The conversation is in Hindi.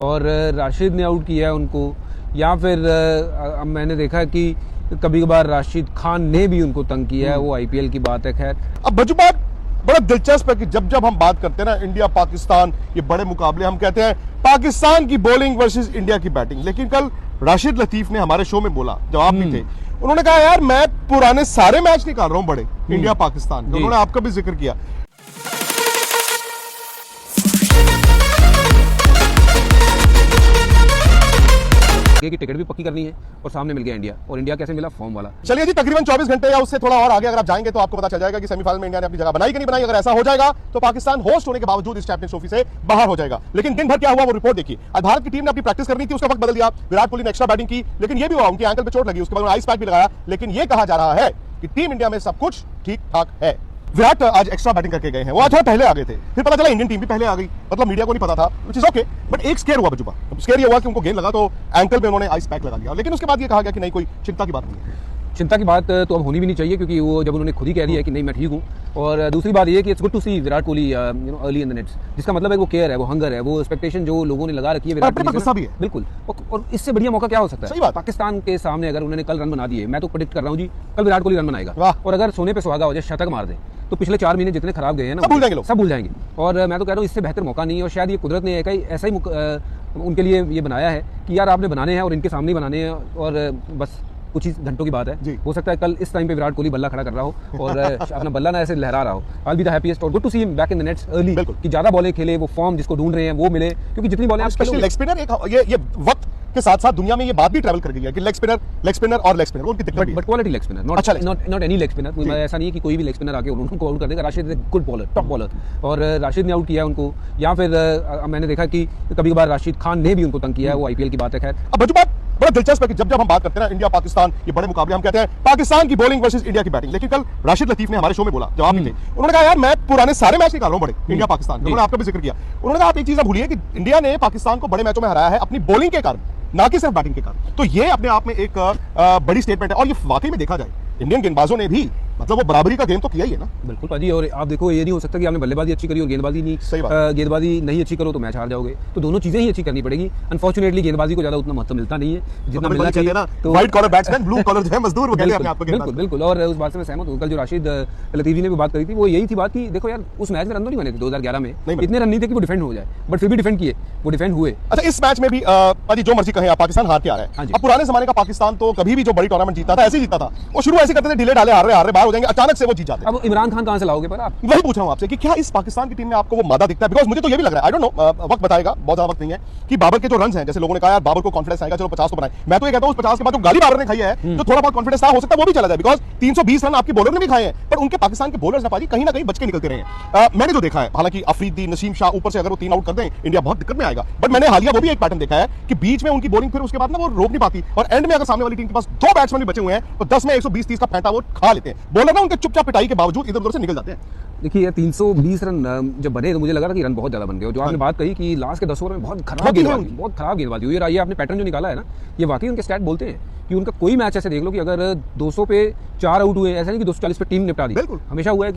और राशिद ने आउट किया है उनको, या फिर मैंने देखा कि कभी कभार राशिद खान ने भी उनको तंग किया है। वो आईपीएल की बात है। खैर, अब बजू बात बड़ा दिलचस्प है कि जब हम बात करते हैं ना इंडिया पाकिस्तान ये बड़े मुकाबले, हम कहते हैं पाकिस्तान की बॉलिंग वर्सेस इंडिया की बैटिंग। लेकिन कल राशिद लतीफ ने हमारे शो में बोला, जवाब भी थे, उन्होंने कहा यार मैं पुराने सारे मैच निकाल रहा हूं बड़े इंडिया पाकिस्तान के। उन्होंने आपका भी जिक्र किया। की टिकट भी पक्की करनी है और सामने मिल गया इंडिया। और इंडिया कैसे मिला? फॉर्म वाला। चलिए जी, तकरीबन 24 घंटे या उससे थोड़ा और आगे अगर आप जाएंगे तो आपको पता चल जाएगा कि सेमीफाइनल में इंडिया ने अपनी जगह बनाई कि नहीं बनाई। अगर ऐसा हो जाएगा तो पाकिस्तान होस्ट होने के बावजूद इस चैंपियंस ट्रॉफी से बाहर हो जाएगा। लेकिन दिन भर क्या हुआ वो रिपोर्ट देखिए। आज भारत की टीम ने अपनी प्रैक्टिस करनी थी, उसका वक्त बदल दिया। विराट कोहली ने एक्स्ट्रा बैटिंग की, लेकिन ये भी हुआ उनकी एंकल पे चोट लगी, उसके बाद आइस पैक भी लगाया। लेकिन ये कहा जा रहा है कि टीम इंडिया में सब कुछ ठीक ठाक है। विराट आज एक्स्ट्रा बैटिंग करके गए हैं, वो आज थोड़ा पहले आ गए थे, फिर पता चला इंडियन टीम भी पहले आ गई, मतलब मीडिया को नहीं पता था, व्हिच इज ओके। बट एक स्केयर हुआ बजुबा, स्केयर ये हुआ कि उनको गेंद लगा तो एंकल पे उन्होंने आइस पैक लगा दिया। लेकिन उसके बाद ये कहा गया कि नहीं, कोई चिंता की बात नहीं है। चिंता की बात तो अब होनी भी नहीं चाहिए, क्योंकि वो जब उन्होंने खुद ही कह दिया है कि नहीं मैं ठीक हूँ। और दूसरी बात ये कि it's good to see Virat Kohli early in the nets, जिसका मतलब है वो केयर है, वो हंगर है, वो एक्सपेक्टेशन जो लोगों ने लगा रखी है विराट कोहली गुस्सा भी है। बिल्कुल। और इससे बढ़िया मौका क्या हो सकता है? सही बात। पाकिस्तान के सामने अगर उन्होंने कल रन बना दिए, मैं तो प्रेडिक्ट कर रहा हूँ जी कल विराट कोहली रन बनाएगा। और अगर सोने पे सुहागा हो जाए, शतक मार दे, तो पिछले 4 महीने जितने खराब गए हैं ना, सब भूल जाएंगे। और मैं तो कह रहा हूँ इससे बेहतर मौका नहीं है। और शायद ये कुदरत ने ऐसा ही उनके लिए ये बनाया है कि यार आपने बनाने हैं और इनके सामने ही बनाने हैं। और बस कुछ ही घंटों की बात है, हो सकता है कल इस टाइम पे विराट कोहली बल्ला खड़ा कर रहा हो और अपना बल्ला ना ऐसे लहरा रहा हो। I will be the happiest और good to see him back in the nets early, कि ज्यादा बॉलें खेले, वो फॉर्म जिसको ढूंढ रहे हैं वो मिले, क्योंकि जितनी बॉलें स्पेशली लेग स्पिनर ये वक्त के साथ साथ दुनिया में ये बात भी ट्रैवल कर गई है कि लेग स्पिनर उनकी दिक्कत है। But quality leg spinner, not any leg spinner. ऐसा नहीं है कि कोई भी लेग स्पिनर आके उनको आउट कर देगा। Rashid is a good bowler, top bowler, और राशिद ने आउट किया उनको, या फिर मैंने देखा कि कभी कभार राशिद खान ने भी उनको तंग किया है। वो आईपीएल की बात है। खैर, अब बजू बात बड़ा दिलचस्प है कि जब हम बात करते हैं ना इंडिया पाकिस्तान ये बड़े मुकाबले, हम कहते हैं पाकिस्तान की बॉलिंग वर्सेस इंडिया की बैटिंग। लेकिन कल राशिद लतीफ ने हमारे शो में बोला, जवाब भी थे, उन्होंने कहा यार मैं पुराने सारे मैच निकाल रहा हूं बड़े इंडिया पाकिस्तान के। उन्होंने आपका भी जिक्र किया। उन्होंने कहा आप एक चीज ना भूलिए कि इंडिया ने पाकिस्तान को बड़े मैचों में हराया है अपनी बॉलिंग के कारण, ना कि सिर्फ बैटिंग के कारण। तो ये अपने आप में एक बड़ी स्टेटमेंट है। और ये वाकई में देखा जाए इंडियन गेंदबाजों ने भी मतलब वो बराबरी का गेम तो किया ही है ना। बिल्कुल पाजी। और आप देखो, ये नहीं हो सकता कि आपने बल्लेबाजी अच्छी करी और गेंदबाजी नहीं अच्छी करो तो मैच हार जाओगे। तो दोनों चीजें ही अच्छी करनी पड़ेगी। अनफॉर्चुनेटली गेंदबाजी को ज्यादा उतना महत्व मिलता नहीं है जितना मिलना चाहिए ना। तो white collar batsman, blue collar जो है मजदूर, वो कहते हैं अपने आप को। बिल्कुल। और उस बात से मैं सहमत हूं। कल जो राशिद लतीफ ने भी बात करी थी वो यही थी बात कि देखो यार उस मैच में रन तो नहीं बने थे 2011 में, इतने रन नहीं थे कि वो डिफेंड हो जाए, बट फिर भी डिफेंड किए, वो डिफेंड हुए। अच्छा, इस मैच में भी पाजी जो मर्जी कहें पाकिस्तान हार के आ रहा है। अब पुराने जमाने का पाकिस्तान तो कभी भी जो बड़ी टूर्नामेंट जीता था ऐसे ही जीता था। वो शुरू ऐसे करते थे, ढीले ढाले हार रहे बाहर हो जाएंगे, अचानक से वो जीत जाते। अब इमरान खान कहां से लाओगे? पर आप वही पूछ रहा हूं आपसे कि क्या इस पाकिस्तान की टीम में आपको वो मादा दिखता है? बिकॉज मुझे तो ये भी लग रहा है, आई डोंट नो, वक्त बताएगा, बहुत ज्यादा वक्त नहीं है, कि बाबर के जो रन हैं, जैसे लोगों ने कहा यार बाबर को कॉन्फिडेंस आएगा, चलो 50 तो बनाए। मैं तो ये कहता हूं उस 50 के बाद जो गाली बाबर ने खाई है, जो थोड़ा बहुत कॉन्फिडेंस था, हो सकता है वो भी चला जाए। बिकॉज 320 रन आपके बॉलर ने भी खाए हैं, पर उनके पाकिस्तान के बॉलर्स ना पाजी कहीं ना कहीं बच के निकलते रहे हैं। मैंने जो देखा है, हालांकि अफरीदी, नसीम शाह, ऊपर से अगर वो 3 आउट कर दें इंडिया बहुत दिक्कत में आएगा। बट मैंने हालिया वो भी एक पैटर्न देखा है कि बीच में उनकी बॉलिंग फिर उसके बाद ना वो रोक नहीं पाती, और एंड में अगर सामने वाली टीम के पास 2 बैट्समैन भी बचे हुए हैं तो 10 में 120-30 का फेंटा वो खा लेते हैं। बॉलर ना उनके चुपचाप पिटाई के बावजूद इधर उधर से निकल जाते हैं। देखिए 320 रन जब बने तो मुझे लगा था कि रन बहुत ज्यादा बन गए। जो आपने बात कही कि लास्ट के 10 ओवर में बहुत खराब गेंदबाजी हुई है, ये आपने पैटर्न जो निकाला है ना, ये वाकई उनके स्टैट बोलते हैं कि उनका कोई मैच ऐसे देख लो कि अगर 200 पे 4 आउट हुए, ऐसा नहीं कि 240 पे टीम निपटा दी, हमेशा हुआ है